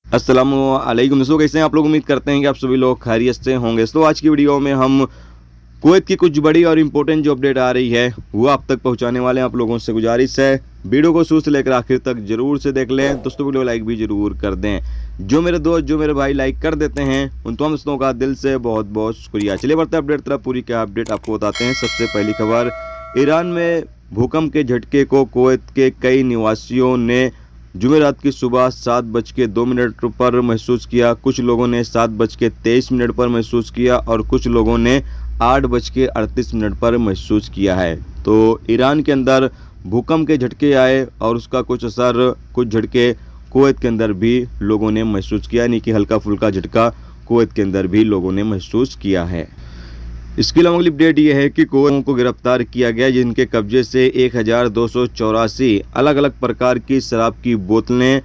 अस्सलामुअलैकुम दोस्तों, कैसे हैं आप लोग। उम्मीद करते हैं कि आप सभी लोग खैरियत से होंगे। तो आज की वीडियो में हम कुवैत की कुछ बड़ी और इम्पोर्टेंट जो अपडेट आ रही है वो आप तक पहुंचाने वाले हैं। आप लोगों से गुजारिश है वीडियो को शुरू से लेकर आखिर तक जरूर से देख लें। दोस्तों वीडियो लाइक भी जरूर कर दें। जो मेरे दोस्त जो मेरे भाई लाइक कर देते हैं उन तमाम दोस्तों का दिल से बहुत बहुत शुक्रिया। चलिए बढ़ते हैं अपडेट तरफ। पूरी क्या अपडेट आपको बताते हैं। सबसे पहली खबर, ईरान में भूकंप के झटके को कुवैत के कई निवासियों ने जुमेरात की सुबह 7:02 पर महसूस किया। कुछ लोगों ने 7:23 पर महसूस किया और कुछ लोगों ने 8:38 पर महसूस किया है। तो ईरान के अंदर भूकंप के झटके आए और उसका कुछ असर, कुछ झटके कुवैत के अंदर भी लोगों ने महसूस किया, यानी कि हल्का फुल्का झटका कुवैत के अंदर भी लोगों ने महसूस किया है। इसके अलावा अगली अपडेट यह है कि कुवैत को गिरफ्तार किया गया, जिनके कब्जे से 1284 अलग अलग प्रकार की शराब की बोतलें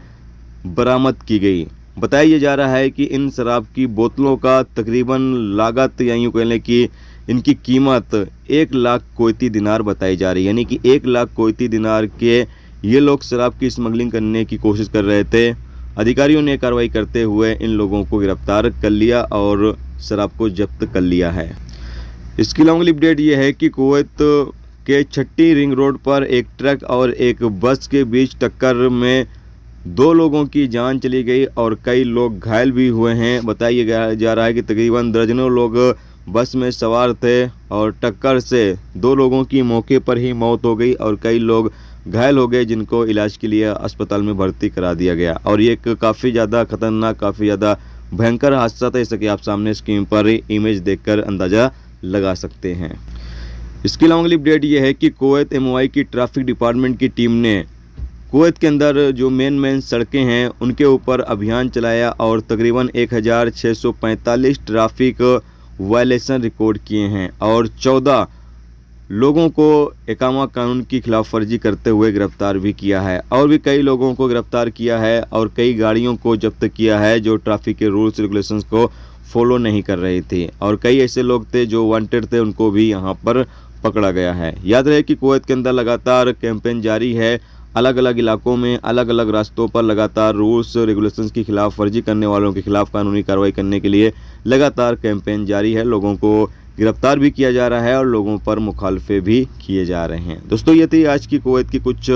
बरामद की गई। बताया जा रहा है कि इन शराब की बोतलों का तकरीबन लागत या यूँ कह लें कि इनकी कीमत 1 लाख कुवैती दिनार बताई जा रही है, यानी कि 1 लाख कुवैती दिनार के ये लोग शराब की स्मगलिंग करने की कोशिश कर रहे थे। अधिकारियों ने कार्रवाई करते हुए इन लोगों को गिरफ्तार कर लिया और शराब को जब्त कर लिया है। इसकी अगली अपडेट यह है कि कुवैत के छठी रिंग रोड पर एक ट्रक और एक बस के बीच टक्कर में 2 लोगों की जान चली गई और कई लोग घायल भी हुए हैं। बताया जा रहा है कि तकरीबन दर्जनों लोग बस में सवार थे और टक्कर से 2 लोगों की मौके पर ही मौत हो गई और कई लोग घायल हो गए, जिनको इलाज के लिए अस्पताल में भर्ती करा दिया गया। और ये एक काफ़ी ज़्यादा खतरनाक, काफ़ी ज़्यादा भयंकर हादसा था, जैसा कि आप सामने स्क्रीन पर इमेज देखकर अंदाज़ा लगा सकते हैं। इसके अलावा अगली अपडेट यह है कि कुवैत एमओआई की ट्रैफिक डिपार्टमेंट की टीम ने कुवैत के अंदर जो मेन सड़कें हैं उनके ऊपर अभियान चलाया और तकरीबन 1645 ट्रैफिक वायलेशन रिकॉर्ड किए हैं और 14 लोगों को इकामा कानून की खिलाफ वर्जी करते हुए गिरफ्तार भी किया है। और भी कई लोगों को गिरफ्तार किया है और कई गाड़ियों को जब्त किया है जो ट्रैफिक के रूल्स रेगुलेशंस को फॉलो नहीं कर रही थी और कई ऐसे लोग थे जो वांटेड थे, उनको भी यहाँ पर पकड़ा गया है। याद रहे कि कुवैत के अंदर लगातार कैंपेन जारी है। अलग अलग इलाकों में अलग अलग रास्तों पर लगातार रूल्स रेगुलेशंस की खिलाफ वर्जी करने वालों के खिलाफ कानूनी कार्रवाई करने के लिए लगातार कैंपेन जारी है। लोगों को गिरफ्तार भी किया जा रहा है और लोगों पर मुखालफे भी किए जा रहे हैं। दोस्तों ये थी आज की कुवैत की कुछ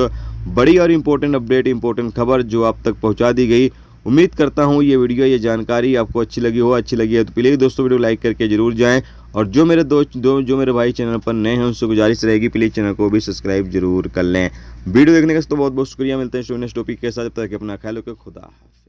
बड़ी और इम्पोर्टेंट अपडेट, इम्पोर्टेंट खबर जो आप तक पहुँचा दी गई। उम्मीद करता हूँ ये वीडियो, ये जानकारी आपको अच्छी लगी हो। अच्छी लगी है तो प्लीज़ दोस्तों वीडियो लाइक करके जरूर जाएं और जो मेरे दोस्त जो मेरे भाई चैनल पर नए हैं उनसे गुजारिश रहेगी प्लीज़ चैनल को भी सब्सक्राइब जरूर कर लें। वीडियो देखने का तो बहुत बहुत शुक्रिया। मिलते हैं नेक्स्ट टॉपिक के साथ, तब तक अपना ख्याल रखें। खुदा हाफिज़।